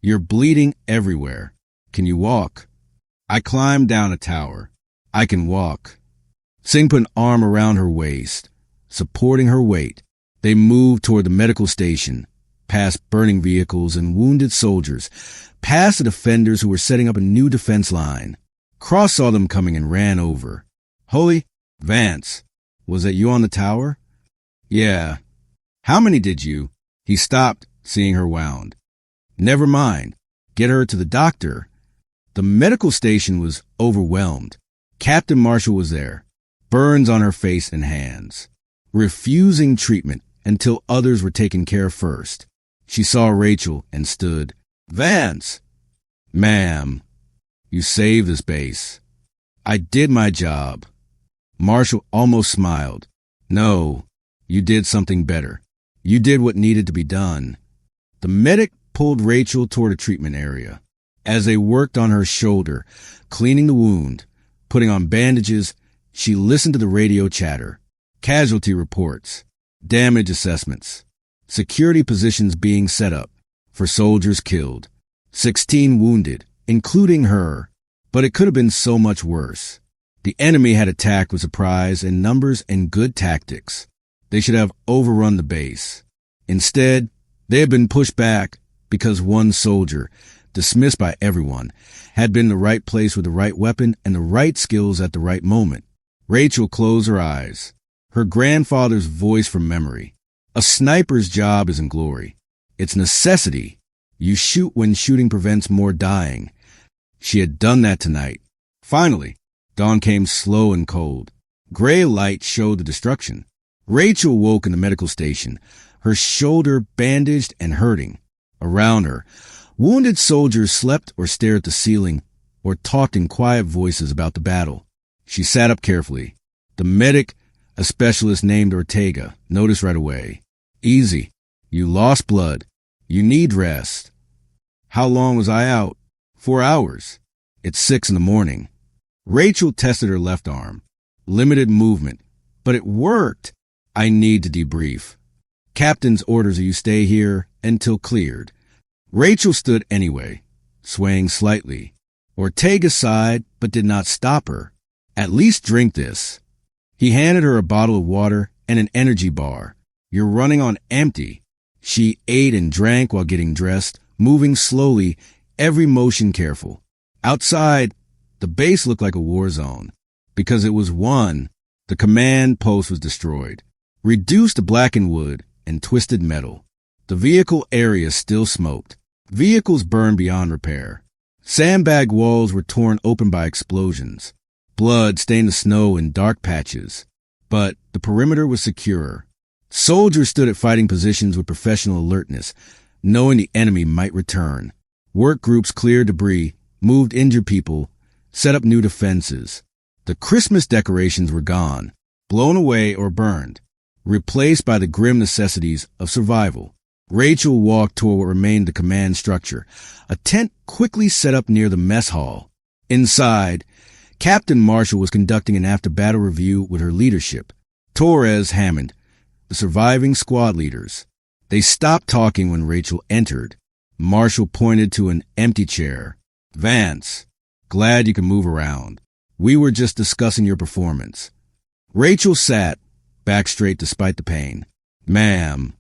You're bleeding everywhere. Can you walk? I climbed down a tower. I can walk. Singh put an arm around her waist, supporting her weight. They moved toward the medical station, past burning vehicles and wounded soldiers, past the defenders who were setting up a new defense line. Cross saw them coming and ran over. Holy, Vance, was that you on the tower? Yeah. How many did you? He stopped, seeing her wound. Never mind. Get her to the doctor. The medical station was overwhelmed. Captain Marshall was there, burns on her face and hands, refusing treatment until others were taken care of first. She saw Rachel and stood. Vance! Ma'am, you saved this base. I did my job. Marshall almost smiled. No, you did something better. You did what needed to be done. The medic pulled Rachel toward a treatment area. As they worked on her shoulder, cleaning the wound, putting on bandages, she listened to the radio chatter. Casualty reports, damage assessments, security positions being set up for soldiers killed, 16 wounded, including her. But it could have been so much worse. The enemy had attacked with surprise in numbers and good tactics. They should have overrun the base. Instead, they had been pushed back because one soldier, dismissed by everyone, had been in the right place with the right weapon and the right skills at the right moment. Rachel closed her eyes. Her grandfather's voice from memory. A sniper's job isn't glory. It's necessity. You shoot when shooting prevents more dying. She had done that tonight. Finally, Dawn came slow and cold. Gray light showed the destruction. Rachel woke in the medical station, her shoulder bandaged and hurting. Around her, wounded soldiers slept or stared at the ceiling or talked in quiet voices about the battle. She sat up carefully. The medic, a specialist named Ortega, noticed right away. Easy. You lost blood. You need rest. How long was I out? 4 hours. It's 6 in the morning. Rachel tested her left arm. Limited movement. But it worked. I need to debrief. Captain's orders are you stay here until cleared. Rachel stood anyway, swaying slightly. Ortega sighed, but did not stop her. At least drink this. He handed her a bottle of water and an energy bar. You're running on empty. She ate and drank while getting dressed, moving slowly, every motion careful. Outside, the base looked like a war zone. Because it was won, the command post was destroyed, reduced to blackened wood and twisted metal. The vehicle area still smoked. Vehicles burned beyond repair. Sandbag walls were torn open by explosions. Blood stained the snow in dark patches. But the perimeter was secure. Soldiers stood at fighting positions with professional alertness, knowing the enemy might return. Work groups cleared debris, moved injured people, set up new defenses. The Christmas decorations were gone, blown away or burned, replaced by the grim necessities of survival. Rachel walked toward what remained the command structure, a tent quickly set up near the mess hall. Inside, Captain Marshall was conducting an after-battle review with her leadership, Torres, Hammond, the surviving squad leaders. They stopped talking when Rachel entered. Marshall pointed to an empty chair. Vance, glad you can move around. We were just discussing your performance. Rachel sat, back straight despite the pain. Ma'am.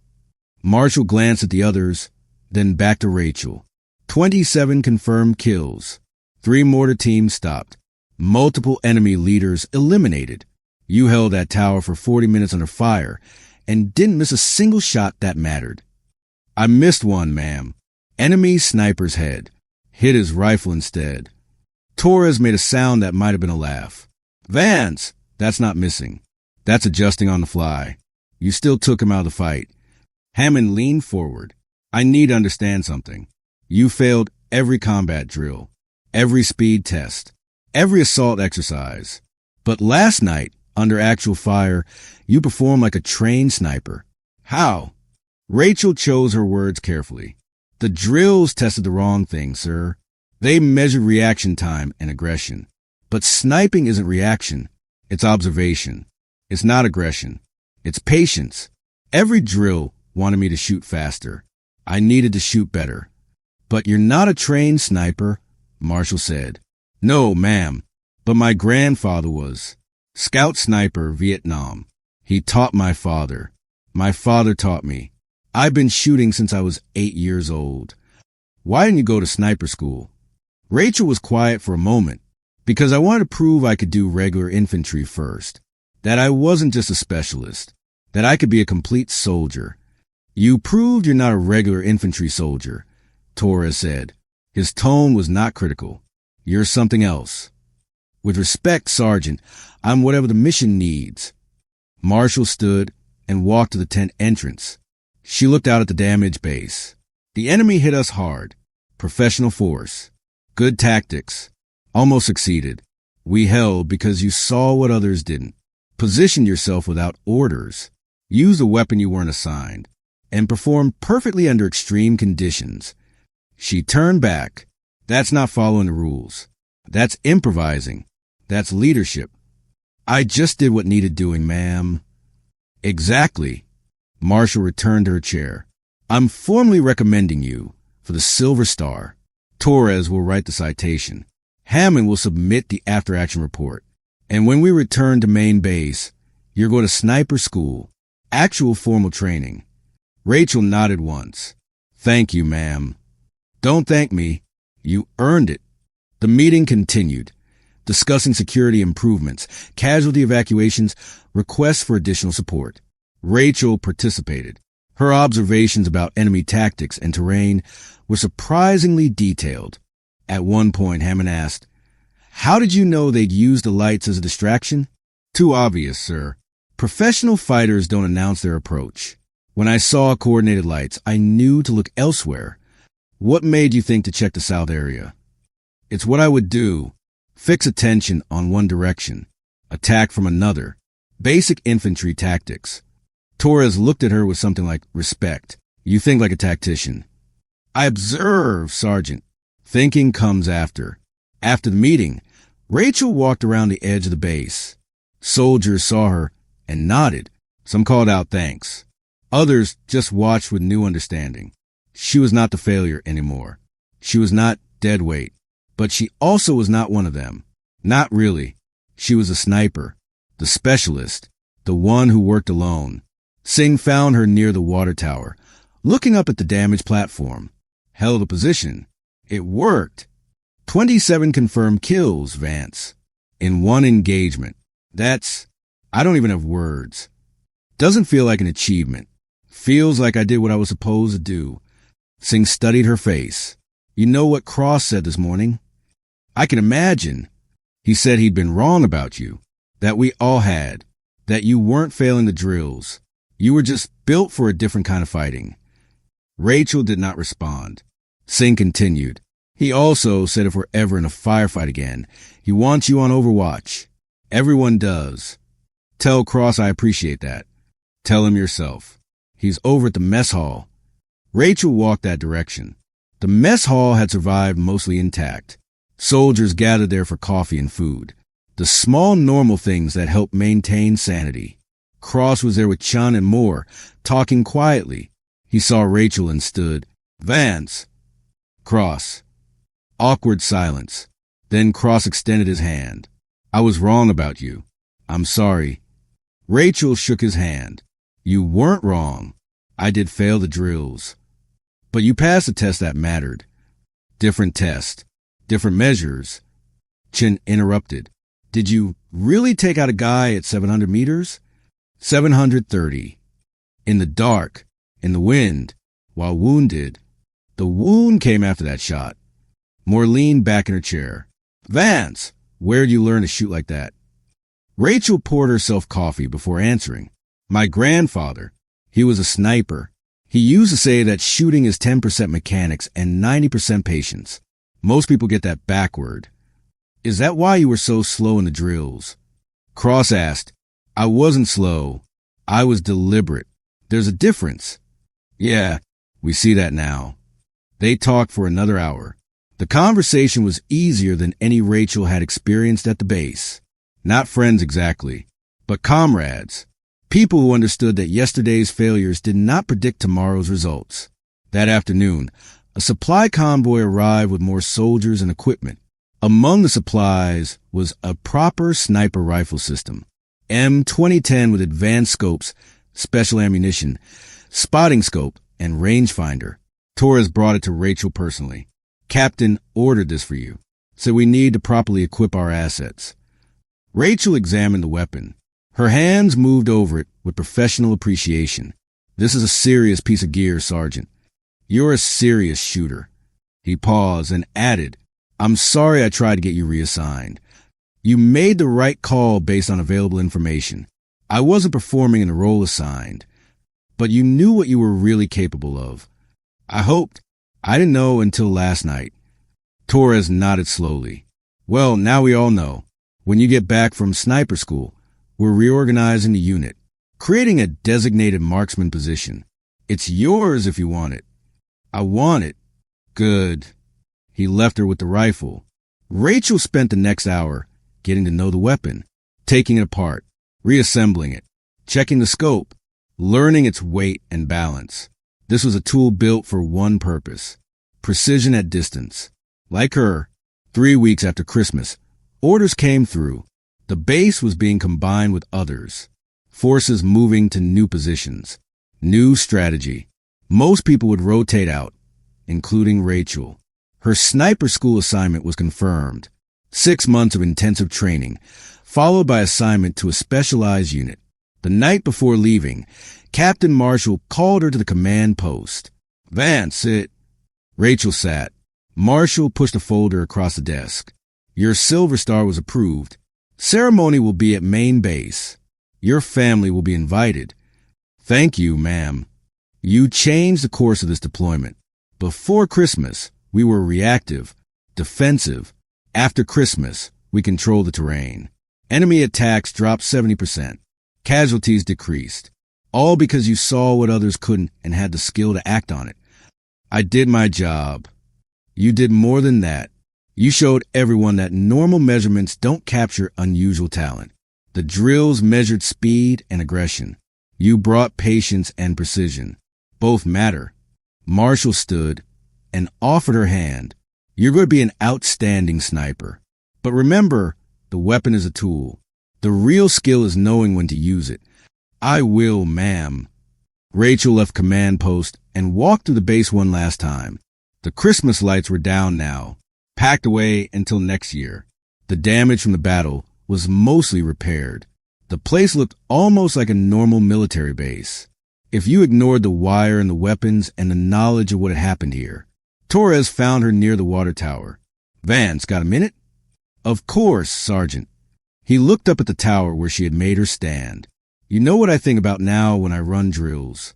Marshall glanced at the others, then back to Rachel. 27 confirmed kills. 3 mortar teams stopped. Multiple enemy leaders eliminated. You held that tower for 40 minutes under fire and didn't miss a single shot that mattered. I missed one, ma'am. Enemy sniper's head. Hit his rifle instead. Torres made a sound that might have been a laugh. Vance, that's not missing. That's adjusting on the fly. You still took him out of the fight. Hammond leaned forward. I need to understand something. You failed every combat drill, every speed test, every assault exercise. But last night, under actual fire, you performed like a trained sniper. How? Rachel chose her words carefully. The drills tested the wrong thing, sir. They measured reaction time and aggression. But sniping isn't reaction. It's observation. It's not aggression. It's patience. Every drill wanted me to shoot faster. I needed to shoot better. But you're not a trained sniper, Marshall said. No, ma'am, but my grandfather was. Scout sniper, Vietnam. He taught my father. My father taught me. I've been shooting since I was 8 years old. Why didn't you go to sniper school? Rachel was quiet for a moment because I wanted to prove I could do regular infantry first, that I wasn't just a specialist, that I could be a complete soldier. You proved you're not a regular infantry soldier, Torres said. His tone was not critical. You're something else. With respect, Sergeant, I'm whatever the mission needs. Marshall stood and walked to the tent entrance. She looked out at the damaged base. The enemy hit us hard. Professional force. Good tactics. Almost succeeded. We held because you saw what others didn't. Positioned yourself without orders. Used a weapon you weren't assigned. And performed perfectly under extreme conditions. She turned back. That's not following the rules. That's improvising. That's leadership. I just did what needed doing, ma'am. Exactly. Marshall returned to her chair. I'm formally recommending you for the Silver Star. Torres will write the citation. Hammond will submit the after-action report. And when we return to main base, you're going to sniper school. Actual formal training. Rachel nodded once. Thank you, ma'am. Don't thank me. You earned it. The meeting continued, discussing security improvements, casualty evacuations, requests for additional support. Rachel participated. Her observations about enemy tactics and terrain were surprisingly detailed. At one point, Hammond asked, How did you know they'd use the lights as a distraction? Too obvious, sir. Professional fighters don't announce their approach. When I saw coordinated lights, I knew to look elsewhere. What made you think to check the south area? It's what I would do. Fix attention on one direction. Attack from another. Basic infantry tactics. Torres looked at her with something like respect. You think like a tactician. I observe, Sergeant. Thinking comes after. After the meeting, Rachel walked around the edge of the base. Soldiers saw her and nodded. Some called out thanks. Others just watched with new understanding. She was not the failure anymore. She was not dead weight. But she also was not one of them. Not really. She was a sniper. The specialist. The one who worked alone. Singh found her near the water tower, looking up at the damaged platform. Held a position. It worked. 27 confirmed kills, Vance. In one engagement. I don't even have words. Doesn't feel like an achievement. Feels like I did what I was supposed to do. Singh studied her face. You know what Cross said this morning? I can imagine. He said he'd been wrong about you. That we all had. That you weren't failing the drills. You were just built for a different kind of fighting. Rachel did not respond. Singh continued. He also said if we're ever in a firefight again, he wants you on Overwatch. Everyone does. Tell Cross I appreciate that. Tell him yourself. He's over at the mess hall. Rachel walked that direction. The mess hall had survived mostly intact. Soldiers gathered there for coffee and food. The small normal things that help maintain sanity. Cross was there with Chun and Moore, talking quietly. He saw Rachel and stood. Vance. Cross. Awkward silence. Then Cross extended his hand. I was wrong about you. I'm sorry. Rachel shook his hand. You weren't wrong. I did fail the drills. But you passed a test that mattered. Different test. Different measures. Chin interrupted. Did you really take out a guy at 700 meters? 730. In the dark. In the wind. While wounded. The wound came after that shot. Moore leaned back in her chair. Vance, where'd you learn to shoot like that? Rachel poured herself coffee before answering. My grandfather. He was a sniper. He used to say that shooting is 10% mechanics and 90% patience. Most people get that backward. Is that why you were so slow in the drills? Cross asked. I wasn't slow. I was deliberate. There's a difference. Yeah, we see that now. They talked for another hour. The conversation was easier than any Rachel had experienced at the base. Not friends exactly, but comrades. People who understood that yesterday's failures did not predict tomorrow's results. That afternoon, a supply convoy arrived with more soldiers and equipment. Among the supplies was a proper sniper rifle system. M2010 with advanced scopes, special ammunition, spotting scope, and rangefinder. Torres brought it to Rachel personally. Captain ordered this for you. Said we need to properly equip our assets. Rachel examined the weapon. Her hands moved over it with professional appreciation. This is a serious piece of gear, Sergeant. You're a serious shooter. He paused and added, I'm sorry I tried to get you reassigned. You made the right call based on available information. I wasn't performing in the role assigned, but you knew what you were really capable of. I hoped. I didn't know until last night. Torres nodded slowly. Well, now we all know. When you get back from sniper school, we're reorganizing the unit, creating a designated marksman position. It's yours if you want it. I want it. Good. He left her with the rifle. Rachel spent the next hour getting to know the weapon, taking it apart, reassembling it, checking the scope, learning its weight and balance. This was a tool built for one purpose, precision at distance. Like her, 3 weeks after Christmas, orders came through. The base was being combined with others, forces moving to new positions, new strategy. Most people would rotate out, including Rachel. Her sniper school assignment was confirmed. 6 months of intensive training, followed by assignment to a specialized unit. The night before leaving, Captain Marshall called her to the command post. Vance, sit. Rachel sat. Marshall pushed a folder across the desk. Your Silver Star was approved. Ceremony will be at main base. Your family will be invited. Thank you, ma'am. You changed the course of this deployment. Before Christmas, we were reactive, defensive. After Christmas, we controlled the terrain. Enemy attacks dropped 70%. Casualties decreased. All because you saw what others couldn't and had the skill to act on it. I did my job. You did more than that. You showed everyone that normal measurements don't capture unusual talent. The drills measured speed and aggression. You brought patience and precision. Both matter. Marshall stood and offered her hand. You're going to be an outstanding sniper. But remember, the weapon is a tool. The real skill is knowing when to use it. I will, ma'am. Rachel left command post and walked through the base one last time. The Christmas lights were down now, packed away until next year. The damage from the battle was mostly repaired. The place looked almost like a normal military base. If you ignored the wire and the weapons and the knowledge of what had happened here. Torres found her near the water tower. Vance, got a minute? Of course, Sergeant. He looked up at the tower where she had made her stand. You know what I think about now when I run drills.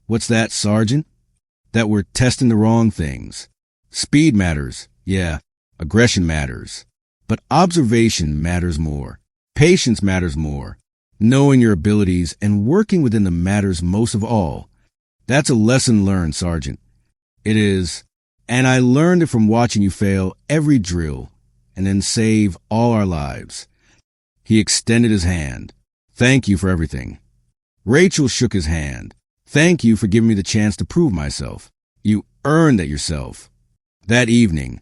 What's that, Sergeant? That we're testing the wrong things. Speed matters, yeah. Aggression matters. But observation matters more. Patience matters more. Knowing your abilities and working within them matters most of all. That's a lesson learned, Sergeant. It is. And I learned it from watching you fail every drill and then save all our lives. He extended his hand. Thank you for everything. Rachel shook his hand. Thank you for giving me the chance to prove myself. You earned that yourself. That evening,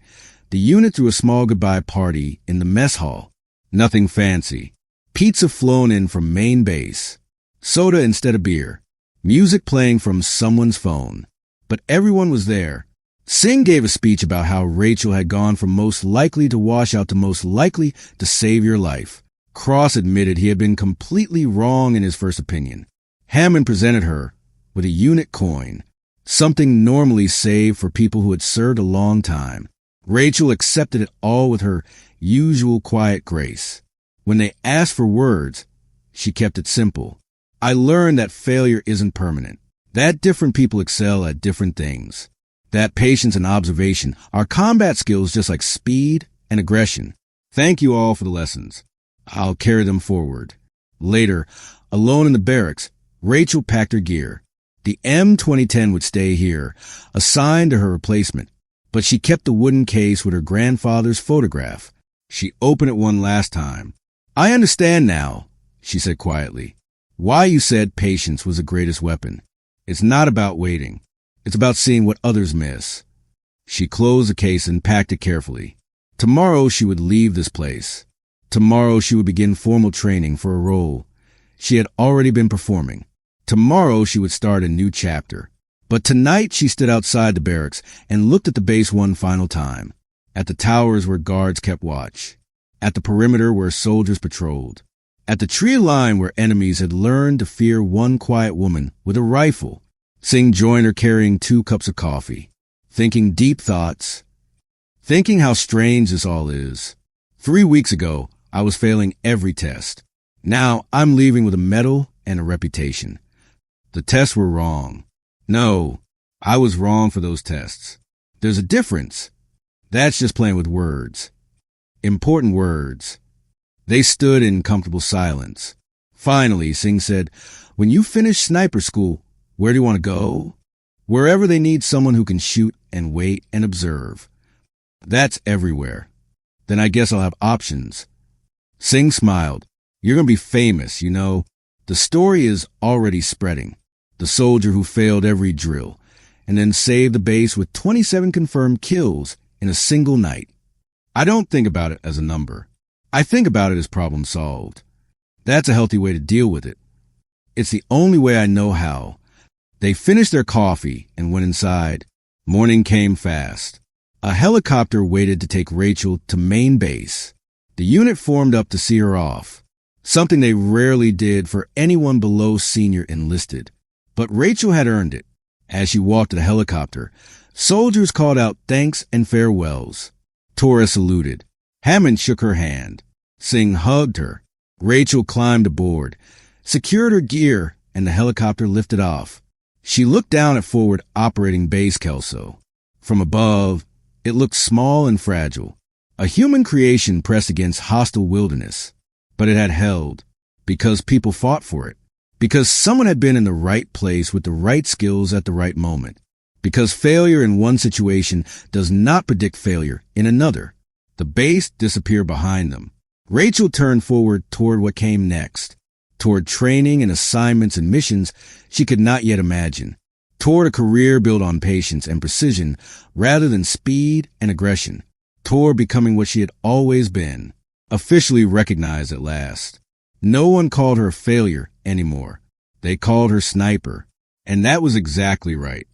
the unit threw a small goodbye party in the mess hall. Nothing fancy. Pizza flown in from main base. Soda instead of beer. Music playing from someone's phone. But everyone was there. Singh gave a speech about how Rachel had gone from most likely to wash out to most likely to save your life. Cross admitted he had been completely wrong in his first opinion. Hammond presented her with a unit coin, something normally saved for people who had served a long time. Rachel accepted it all with her usual quiet grace. When they asked for words, she kept it simple. I learned that failure isn't permanent, that different people excel at different things, that patience and observation are combat skills just like speed and aggression. Thank you all for the lessons. I'll carry them forward. Later, alone in the barracks, Rachel packed her gear. The M2010 would stay here, assigned to her replacement, but she kept the wooden case with her grandfather's photograph. She opened it one last time. I understand now, she said quietly, why you said patience was the greatest weapon. It's not about waiting. It's about seeing what others miss. She closed the case and packed it carefully. Tomorrow she would leave this place. Tomorrow she would begin formal training for a role she had already been performing. Tomorrow she would start a new chapter. But tonight she stood outside the barracks and looked at the base one final time, at the towers where guards kept watch, at the perimeter where soldiers patrolled, at the tree line where enemies had learned to fear one quiet woman with a rifle. Singh joined her carrying 2 cups of coffee, thinking deep thoughts, thinking how strange this all is. 3 weeks ago, I was failing every test. Now I'm leaving with a medal and a reputation. The tests were wrong. No, I was wrong for those tests. There's a difference. That's just playing with words. Important words. They stood in comfortable silence. Finally, Singh said, when you finish sniper school, where do you want to go? Wherever they need someone who can shoot and wait and observe. That's everywhere. Then I guess I'll have options. Singh smiled. You're going to be famous, you know. The story is already spreading. The soldier who failed every drill and then saved the base with 27 confirmed kills in a single night. I don't think about it as a number. I think about it as problem solved. That's a healthy way to deal with it. It's the only way I know how. They finished their coffee and went inside. Morning came fast. A helicopter waited to take Rachel to main base. The unit formed up to see her off, something they rarely did for anyone below senior enlisted. But Rachel had earned it. As she walked to the helicopter, soldiers called out thanks and farewells. Torres saluted. Hammond shook her hand. Singh hugged her. Rachel climbed aboard, secured her gear, and the helicopter lifted off. She looked down at forward operating base Kelso. From above, it looked small and fragile, a human creation pressed against hostile wilderness. But it had held, because people fought for it, because someone had been in the right place with the right skills at the right moment, because failure in one situation does not predict failure in another. The base disappeared behind them. Rachel turned forward toward what came next, toward training and assignments and missions she could not yet imagine, toward a career built on patience and precision rather than speed and aggression, toward becoming what she had always been, officially recognized at last. No one called her a failure anymore. They called her Sniper, and that was exactly right.